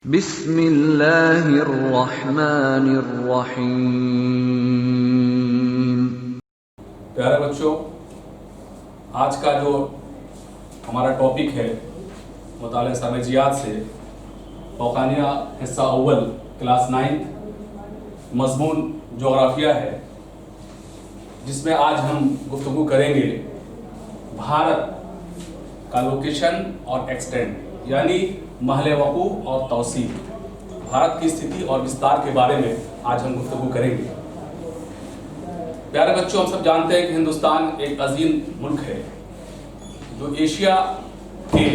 बिस्मिल्लाहिर्रहमानिर्रहीम। प्यारे बच्चों, आज का जो हमारा टॉपिक है मुताले सामेजियात से फौकानिया हिस्सा अव्वल क्लास 9 मजमून जोग्राफिया है, जिसमें आज हम गुफ्तगू करेंगे भारत का लोकेशन और एक्सटेंट यानी महल वक़ू और तौसीफ, भारत की स्थिति और विस्तार के बारे में आज हम गुफ्तगू करेंगे। प्यारे बच्चों, हम सब जानते हैं कि हिंदुस्तान एक अजीम मुल्क है जो एशिया के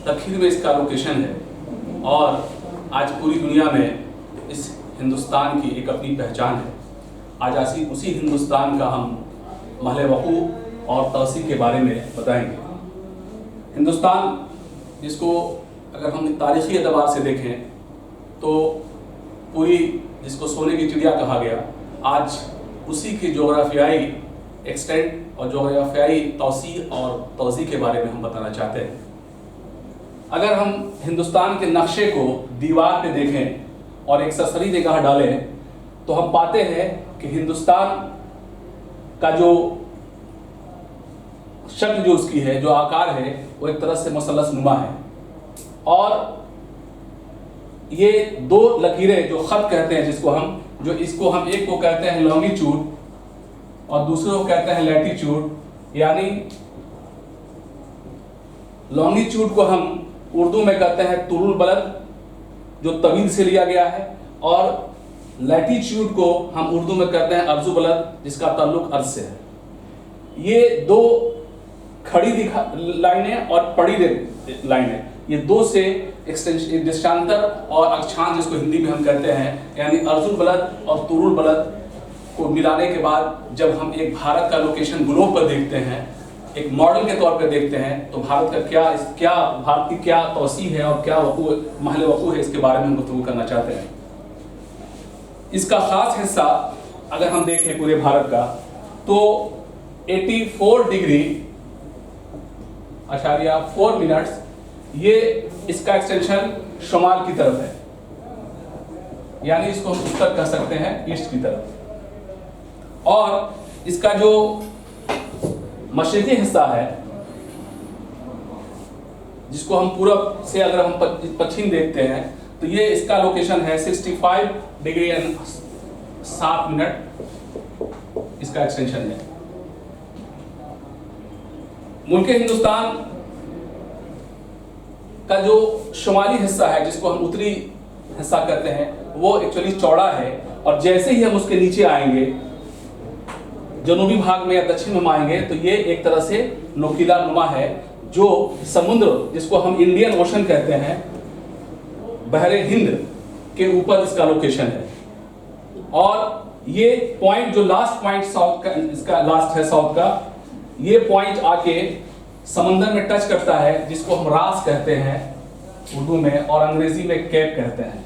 दक्षिण में इसका लोकेशन है और आज पूरी दुनिया में इस हिंदुस्तान की एक अपनी पहचान है। आज उसी हिंदुस्तान का हम महल वक़ू और तौसीफ के बारे में बताएंगे। हिंदुस्तान, जिसको अगर हम तारीख़ी एतबार से देखें तो पूरी, जिसको सोने की चिड़िया कहा गया, आज उसी की जोग्राफियाई एक्सटेंट और जोग्राफियाई तौसी और तौज़ी के बारे में हम बताना चाहते हैं। अगर हम हिंदुस्तान के नक्शे को दीवार पे देखें और एक सरसरी निगाह डालें तो हम पाते हैं कि हिंदुस्तान का जो शक्ल जो उसकी है, जो आकार है, वो एक तरह से मुसल्लस नुमा है और ये दो लकीरें जो खत कहते हैं, इसको हम एक को कहते हैं लॉन्गिट्यूड और दूसरे को कहते हैं लैटिट्यूड। यानी लॉन्गिट्यूड को हम उर्दू में कहते हैं तुरुल बलद, जो तवील से लिया गया है, और लैटिट्यूड को हम उर्दू में कहते हैं अर्जु बलद, जिसका ताल्लुक अर्ज से है। ये दो खड़ी लाइनें और पड़ी लाइनें, ये दो से देशांतर और अक्षांश, जिसको हिंदी में हम कहते हैं, यानी अर्जुन बलद और तुरुल बलद को मिलाने के बाद जब हम एक भारत का लोकेशन ग्लोब पर देखते हैं, एक मॉडल के तौर पर देखते हैं, तो भारत का भारत की क्या तौसी है और क्या महल वक़ू है, इसके बारे में हम गुफ्तगू करना चाहते हैं। इसका खास हिस्सा अगर हम देखें पूरे भारत का तो 84°4', ये इसका एक्सटेंशन शुमाल की तरफ है, यानी इसको हम उत्तर कह सकते हैं, ईस्ट की तरफ। और इसका जो मशरिकी हिस्सा है, जिसको हम पूरब से अगर हम पश्चिम देखते हैं तो ये इसका लोकेशन है 65°7', इसका एक्सटेंशन है। मुल्क हिंदुस्तान का जो शुमाली हिस्सा है, जिसको हम उत्तरी हिस्सा कहते हैं, वो एक्चुअली चौड़ा है और जैसे ही हम उसके नीचे आएंगे, जनूबी भाग में या दक्षिण में आएंगे, तो ये एक तरह से नोकीला नुमा है, जो समुद्र, जिसको हम इंडियन ओशन कहते हैं, बहरे हिंद के ऊपर इसका लोकेशन है। और ये पॉइंट, जो लास्ट पॉइंट साउथ का, इसका लास्ट है साउथ का, ये पॉइंट आके समंदर में टच करता है, जिसको हम रास कहते हैं उर्दू में और अंग्रेजी में कैप कहते हैं।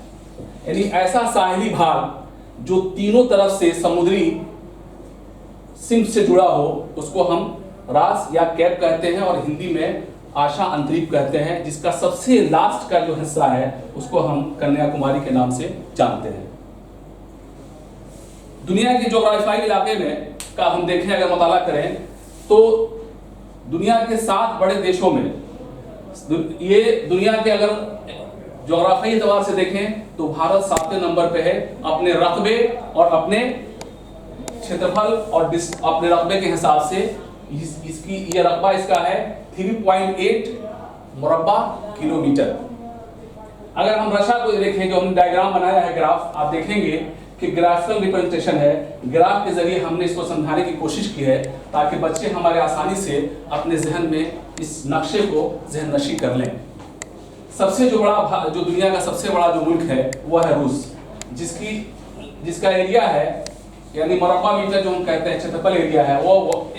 यानी ऐसा साहिली भाग जो तीनों तरफ से समुद्री सिम से जुड़ा हो, उसको हम रास या कैप कहते हैं और हिंदी में आशा अंतरीप कहते हैं, जिसका सबसे लास्ट का जो हिस्सा है उसको हम कन्याकुमारी के नाम से जानते हैं। दुनिया के जोग्राफियाई इलाके में का हम देखें, अगर मुताला करें तो दुनिया के 7 बड़े देशों में, ये दुनिया के अगर जोग्राफियाई एतबार से देखें तो भारत 7वें नंबर पे है अपने रकबे और अपने क्षेत्रफल और अपने रकबे के हिसाब से। ये रकबा इसका है 3.8 मुरब्बा किलोमीटर। अगर हम रशा को देखें, जो हमने डायग्राम बनाया है, ग्राफ, आप देखेंगे कि ग्राफिकल रिप्रेजेंटेशन है। ग्राफ के जरिए हमने इसको समझाने की कोशिश की है ताकि बच्चे हमारे आसानी से अपने जहन में इस नक्शे को जहन नशी कर लें। सबसे जो दुनिया का सबसे बड़ा जो मुल्क है वो है रूस, जिसका एरिया है, यानी मुरब्बा मीटर जो हम कहते हैं, क्षेत्रफल एरिया है, वो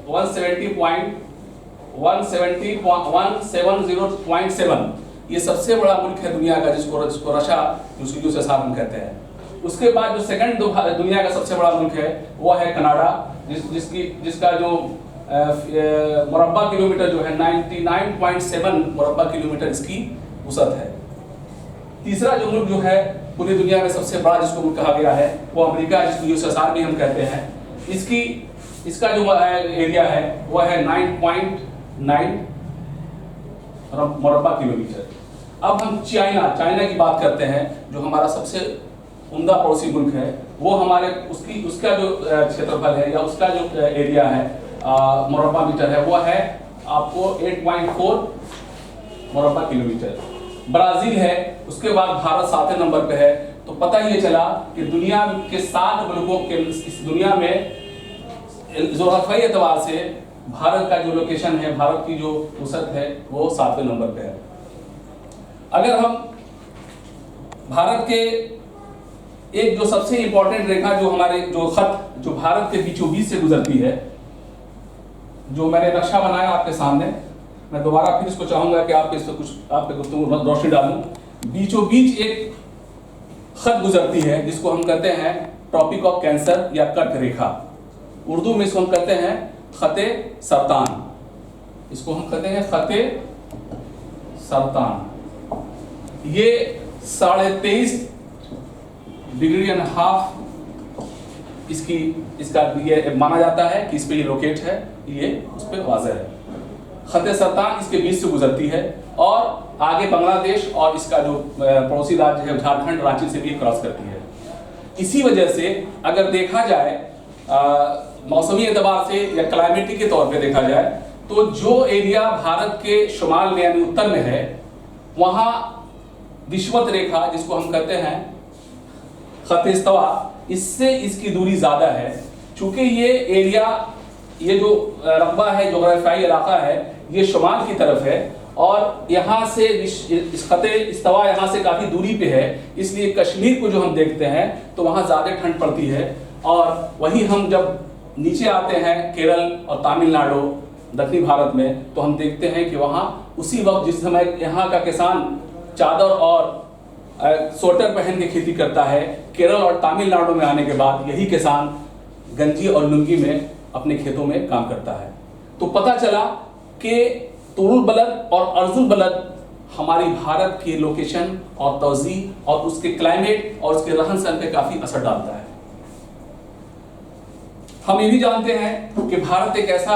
170.7। ये सबसे बड़ा मुल्क है दुनिया का, जिसको रशा, उसकी दूसरे साथ हम कहते हैं। उसके बाद जो सेकंड दुनिया का सबसे बड़ा मुल्क है वो है कनाडा, जिसका जो मुरब्बा किलोमीटर जो है 99.7 मुरब्बा किलोमीटर इसकी वसत है। तीसरा जो मुल्क जो है पूरी दुनिया में सबसे बड़ा जिसको मुल्क कहा गया है वो अमेरिका है, जिसको यूएसएसआर भी हम कहते हैं। इसका जो एरिया है वह है 9.9 मुरब्बा किलोमीटर। अब हम चाइना की बात करते हैं, जो हमारा सबसे उम्दा पड़ोसी मुल्क है। वो हमारे उसका जो क्षेत्रफल है या उसका जो एरिया है मुरब्बा मीटर है वो है आपको 8.4 मुरब्बा किलोमीटर। ब्राजील है, उसके बाद भारत 7वें नंबर पे है। तो पता ये चला कि दुनिया के 7 मुल्कों के इस दुनिया में जोग्राफियाई एतबार से भारत का जो लोकेशन है, भारत की जो वसत है वो 7वें नंबर पे है। अगर हम भारत के एक जो सबसे इंपॉर्टेंट रेखा जो हमारे जो खत जो भारत के बीचों बीच से गुजरती है, जो मैंने नक्शा बनाया आपके सामने, मैं दोबारा फिर इसको चाहूंगा कि आप इस पर कुछ आप पे गुफ्तगू रोशनी डालूं। बीचों बीच एक खत गुजरती है जिसको हम कहते हैं ट्रॉपिक ऑफ कैंसर या कर्क रेखा। उर्दू में इसको हम कहते हैं खते सरतान। इसको हम कहते हैं खते सरतान। ये 23.5 डिग्री एंड हाफ इसका ये माना जाता है कि इस पे ये लोकेट है, ये उस पर वाज़ह है। खते सरतान इसके बीच से गुजरती है और आगे बांग्लादेश और इसका जो पड़ोसी राज्य है झारखंड, रांची से भी क्रॉस करती है। इसी वजह से अगर देखा जाए मौसमी एतबार से या क्लाइमेटिक के तौर पे देखा जाए तो जो एरिया भारत के शुमाल में यानी उत्तर में है वहाँ विषुवत रेखा जिसको हम कहते हैं खत इस्तवा, इससे इसकी दूरी ज़्यादा है। चूँकि ये एरिया ये जो रकबा है, जोग्राफियाई इलाका है, ये शुमाल की तरफ है और यहाँ से इस खत इस्तवा यहाँ से काफ़ी दूरी पे है, इसलिए कश्मीर को जो हम देखते हैं तो वहाँ ज़्यादा ठंड पड़ती है। और वही हम जब नीचे आते हैं केरल और तमिलनाडु दक्षिणी भारत में तो हम देखते हैं कि वहाँ उसी वक्त जिस समय यहाँ का किसान चादर और स्वेटर पहन के खेती करता है, केरल और तमिलनाडु में आने के बाद यही किसान गंजी और लुंगी में अपने खेतों में काम करता है। तो पता चला कि तुरुल बलद और अर्जुल बलद हमारी भारत की लोकेशन और तौज़ी और उसके क्लाइमेट और उसके रहन सहन पे काफ़ी असर डालता है। हम ये भी जानते हैं कि भारत एक ऐसा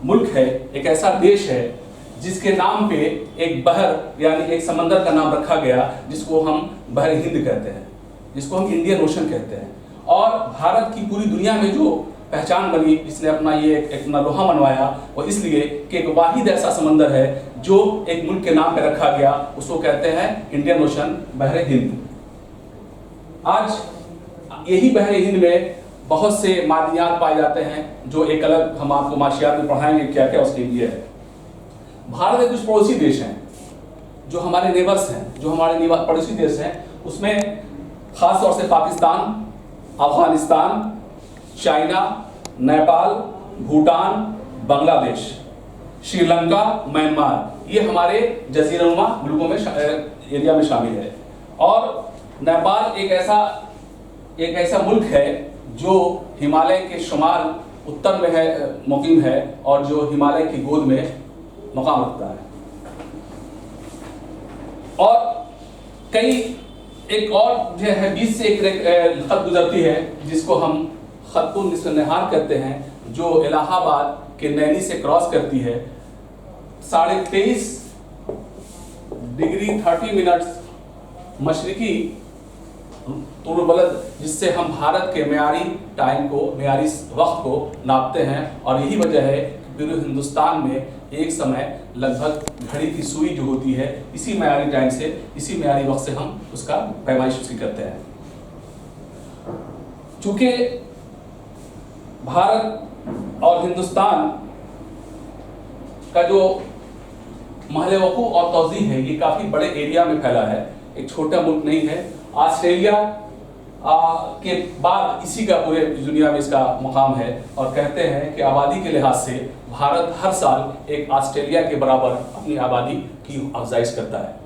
मुल्क है, एक ऐसा देश है जिसके नाम पे एक बहर यानी एक समंदर का नाम रखा गया जिसको हम बहर हिंद कहते हैं, जिसको हम इंडियन ओशन कहते हैं। और भारत की पूरी दुनिया में जो पहचान बनी, इसने अपना ये एक लोहा मनवाया, वो इसलिए कि एक वाहिद ऐसा समंदर है जो एक मुल्क के नाम पे रखा गया, उसको कहते हैं इंडियन ओशन, बहर हिंद। आज यही बहर हिंद में बहुत से मादनियात पाए जाते हैं जो एक अलग हम आपको माशियात में पढ़ाएंगे क्या क्या उसके लिए है। भारत के कुछ पड़ोसी देश हैं जो हमारे नेबर्स हैं, जो हमारे पड़ोसी देश हैं, उसमें ख़ास तौर से पाकिस्तान, अफगानिस्तान, चाइना, नेपाल, भूटान, बांग्लादेश, श्रीलंका, म्यांमार, ये हमारे जज़ीरानुमा मुल्कों में एरिया में शामिल है। और नेपाल एक ऐसा मुल्क है जो हिमालय के शुमाल उत्तर में है मुकीम है और जो हिमालय की गोद में मकाम रखता है। और कई एक और जो है बीच से एक खत गुजरती है जिसको हम खतुन निस्फ नहार कहते हैं, जो इलाहाबाद के नैनी से क्रॉस करती है 23.5 डिग्री 30 मिनट मशरिकी तुरुल बलद, जिससे हम भारत के मेयारी टाइम को, मेयारी वक्त को नापते हैं। और यही वजह है कि पूरे हिंदुस्तान में एक समय लगभग घड़ी की सुई जो होती है इसी मेयारी टाइम से, इसी मेयारी वक्त से हम उसका पैमाइश उसकी करते हैं। चूँकि भारत और हिंदुस्तान का जो महल वक़ू और तौज़ी है ये काफ़ी बड़े एरिया में फैला है, एक छोटा मुल्क नहीं है। ऑस्ट्रेलिया के बाद इसी का पूरे दुनिया में इसका मुकाम है और कहते हैं कि आबादी के लिहाज से भारत हर साल एक ऑस्ट्रेलिया के बराबर अपनी आबादी की अफजाइश करता है।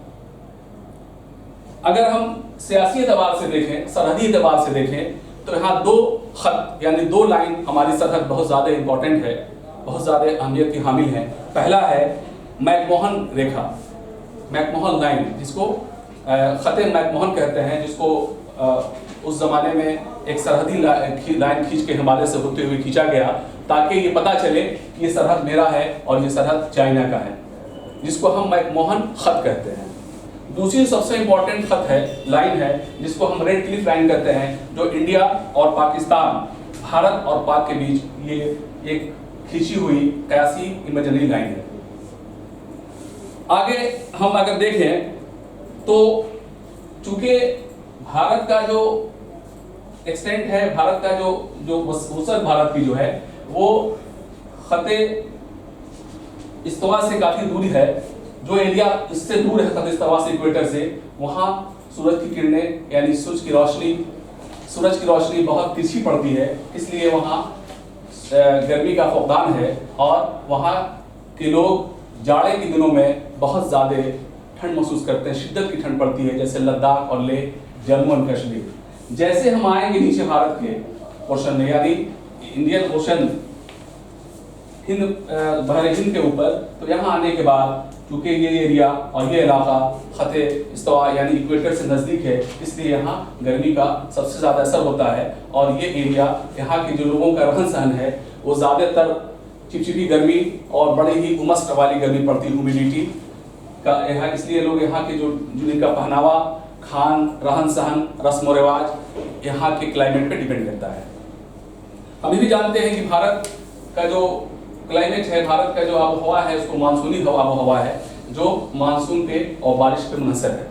अगर हम सियासी एतबार से देखें, सरहदी एतबार से देखें तो यहाँ 2 खत यानी 2 लाइन हमारी सरहद बहुत ज़्यादा इम्पोर्टेंट है, बहुत ज़्यादा अहमियत की हामिल है। पहला है मैकमोहन रेखा। मैकमोहन लाइन, जिसको खते मैकमोहन कहते हैं, जिसको उस ज़माने में एक सरहदी लाइन खींच के हिमालय से होते हुए खींचा गया, ताकि ये पता चले कि ये सरहद मेरा है और ये सरहद चाइना का है, जिसको हम मैकमोहन खत कहते हैं। दूसरी सबसे इम्पोर्टेंट खत है, लाइन है, जिसको हम रेड क्लिफ लाइन कहते हैं, जो इंडिया और पाकिस्तान, भारत और पाक के बीच ये एक खींची हुई कयासी इमेजिनरी लाइन है। आगे हम अगर देखें तो चूंकि भारत का जो एक्सटेंट है, भारत का जो वसत भारत की जो है वो खते इस्तवा से काफी दूरी है, जो एरिया इससे दूर है खते इस्तवा से इक्वेटर से, वहाँ सूरज की किरणें यानी सूरज की रोशनी बहुत तिरछी पड़ती है, इसलिए वहाँ गर्मी का फुकदान है और वहाँ के लोग जाड़े के दिनों में बहुत ज़्यादा ठंड महसूस करते हैं, शिद्दत की ठंड पड़ती है, जैसे लद्दाख और लेह, जम्मू एंड कश्मीर। जैसे हम आएंगे नीचे भारत के ओशन में, यानी इंडियन ओशन, बहर हिंद के ऊपर, तो यहाँ आने के बाद चूंकि ये एरिया और ये इलाका खते इस्तवा यानी इक्वेटर से नज़दीक है, इसलिए यहाँ गर्मी का सबसे ज़्यादा असर होता है। और ये एरिया, यहाँ के जो लोगों का रहन सहन है, वो ज़्यादातर चिपचिपी गर्मी और बड़ी ही उमस वाली गर्मी पड़ती, ह्यूमिडिटी का यहाँ, इसलिए लोग यहाँ के जो इनका पहनावा, खान, रहन सहन, रस्म व रिवाज यहाँ के क्लाइमेट पे डिपेंड करता है। हम ये भी जानते हैं कि भारत का जो क्लाइमेट है, भारत का जो आबोहवा है, उसको मानसूनी आबोहवा है, जो मानसून पे और बारिश पे मुनहसर है।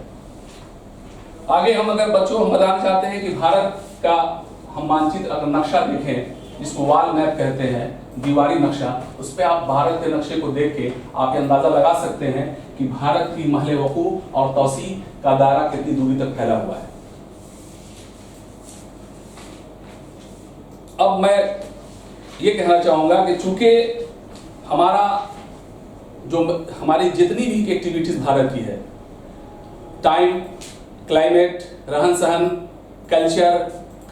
आगे हम अगर बच्चों हम बताना चाहते हैं कि भारत का हम मानचित्र अगर नक्शा देखें, जिसको वॉल मैप कहते हैं, दीवारी नक्शा, उस पर आप भारत के नक्शे को देख के आप ये अंदाजा लगा सकते हैं कि भारत की महल वकू और तौसी का दायरा कितनी दूरी तक फैला हुआ है। अब मैं ये कहना चाहूंगा कि चूंकि हमारी जितनी भी एक्टिविटीज भारत की है, टाइम, क्लाइमेट, रहन सहन, कल्चर,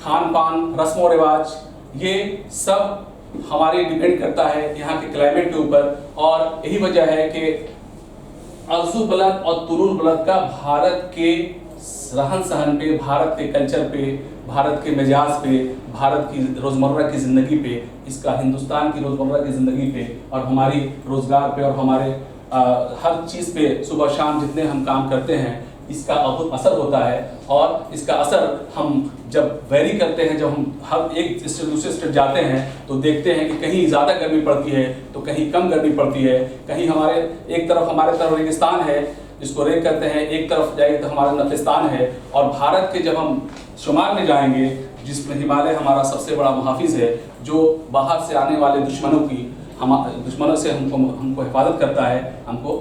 खान पान, रस्म व रिवाज, ये सब हमारे डिपेंड करता है यहाँ के क्लाइमेट के ऊपर। और यही वजह है कि अर्जुल बलद और तुरुल बलद का भारत के रहन सहन पे, भारत के कल्चर पे, भारत के मिजाज पे, भारत की रोज़मर्रा की ज़िंदगी पे, इसका हिंदुस्तान की रोज़मर्रा की ज़िंदगी पे और हमारी रोज़गार पे और हमारे हर चीज़ पे सुबह शाम जितने हम काम करते हैं, इसका बहुत असर होता है। और इसका असर हम जब वेरी करते हैं, जब हम हर एक स्टेट दूसरे स्टेट जाते हैं तो देखते हैं कि कहीं ज़्यादा गर्मी पड़ती है तो कहीं कम गर्मी पड़ती है, कहीं हमारे तरफ रेगिस्तान है जिसको रेग कहते हैं, एक तरफ जाएंगे तो हमारा नखलिस्तान है। और भारत के जब हम शुमार में जाएंगे, जिसमें हिमालय हमारा सबसे बड़ा मुहाफिज है, जो बाहर से आने वाले दुश्मनों से हमको हिफाजत करता है, हमको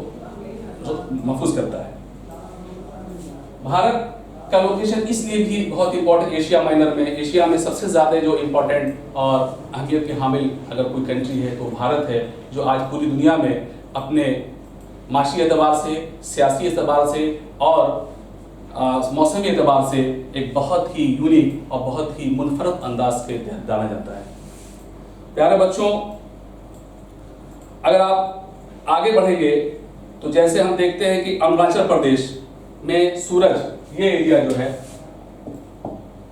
महफूज करता है। भारत का लोकेशन इसलिए भी बहुत इंपॉर्टेंट एशिया माइनर में, एशिया में सबसे ज़्यादा जो इम्पोर्टेंट और अहमियत के हामिल अगर कोई कंट्री है तो भारत है, जो आज पूरी दुनिया में अपने माशी एतबार से, सियासी एतबार से और मौसमी एतबार से एक बहुत ही यूनिक और बहुत ही मुनफरद अंदाज के तहत जाना जाता है। प्यारे बच्चों, अगर आप आगे बढ़ेंगे तो जैसे हम देखते हैं कि अरुणाचल प्रदेश में सूरज, ये एरिया जो है,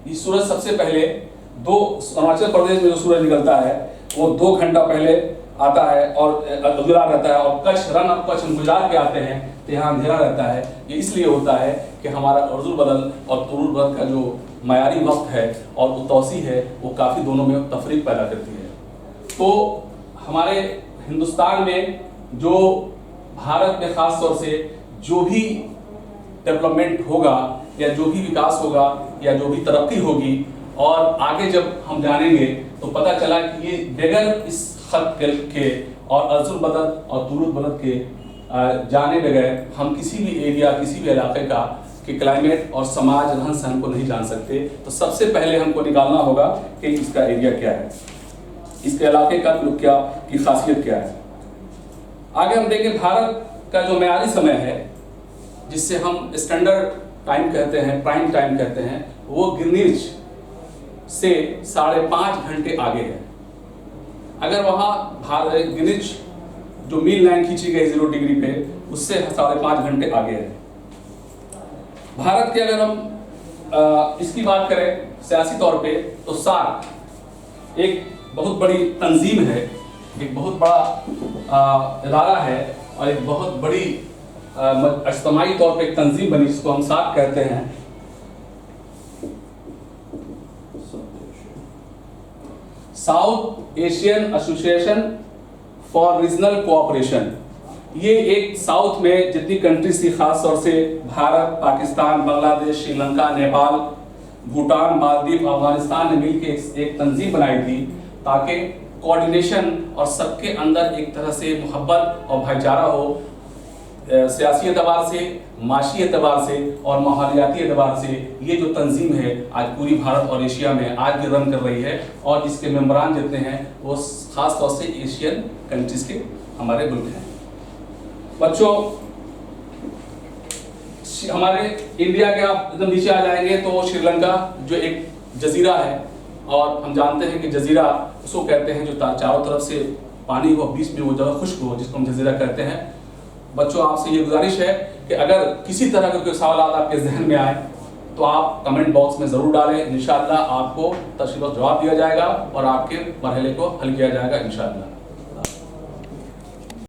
ये सूरज सबसे पहले अरुणाचल प्रदेश में जो सूरज निकलता है वो 2 घंटा पहले आता है और उजला रहता है। और कच्छ रन और कच्छ गुजरात के आते हैं तो यहाँ अंधेरा रहता है। ये इसलिए होता है कि हमारा अर्जुल बदल और तुरुल बदल का जो मयारी वक्त है और तौसी है, वो काफ़ी दोनों में तफरीक पैदा करती है। तो हमारे हिंदुस्तान में, जो भारत में ख़ास तौर से जो भी डेवलपमेंट होगा या जो भी विकास होगा या जो भी तरक्की होगी, और आगे जब हम जानेंगे तो पता चला कि ये बगैर इस खत के और अर्जुल बदल और तुरुल बदल के जाने बगैर हम किसी भी एरिया, किसी भी इलाके के क्लाइमेट और समाज, रहन सहन को नहीं जान सकते। तो सबसे पहले हमको निकालना होगा कि इसका एरिया क्या है, इसके इलाके का की खासियत क्या है। आगे हम देखें भारत का जो मयारी समय है, जिससे हम स्टैंडर्ड टाइम कहते हैं, प्राइम टाइम कहते हैं, वो ग्रीनिच से 5.5 घंटे आगे है। अगर वहाँ ग्रीनिच जो मीन लाइन खींची गई 0 डिग्री पे, उससे 5.5 घंटे आगे है। भारत के अगर हम इसकी बात करें सियासी तौर पे, तो सार्क एक बहुत बड़ी तंजीम है, एक बहुत बड़ा इदारा है और एक बहुत बड़ी इज्तिमाई तौर पे एक तंजीम बनी जिसको हम सार्क कहते हैं। South Asian association for regional cooperation. ये एक साउथ में जितनी कंट्रीज थी, खास तौर से भारत, पाकिस्तान, बांग्लादेश, श्रीलंका, नेपाल, भूटान, मालदीव, अफगानिस्तान ने मिलकर एक तंजीम बनाई थी ताकि कोऑर्डिनेशन और सबके अंदर एक तरह से मोहब्बत और भाईचारा हो, सियासी एतबार से, माशी एतबार से और माहौलियाती एतबार से। ये जो तंजीम है आज पूरी भारत और एशिया में आज भी रन कर रही है और इसके मेंबरान जितने हैं वो खास तौर से एशियन कंट्रीज के हमारे मुल्क हैं। बच्चों, हमारे इंडिया के आप एकदम नीचे आ जाएंगे तो श्रीलंका जो एक जजीरा है, और हम जानते हैं कि जजीरा उसको कहते हैं जो चारों तरफ से पानी हो, बीच में वो जगह खुश्क हो, जिसको हम जजीरा कहते हैं। बच्चों, आपसे ये गुजारिश है कि अगर किसी तरह के कोई सवाल आपके जहन में आए तो आप कमेंट बॉक्स में ज़रूर डालें। इंशाअल्लाह आपको तफसील जवाब दिया जाएगा और आपके मरहले को हल किया जाएगा इंशाअल्लाह।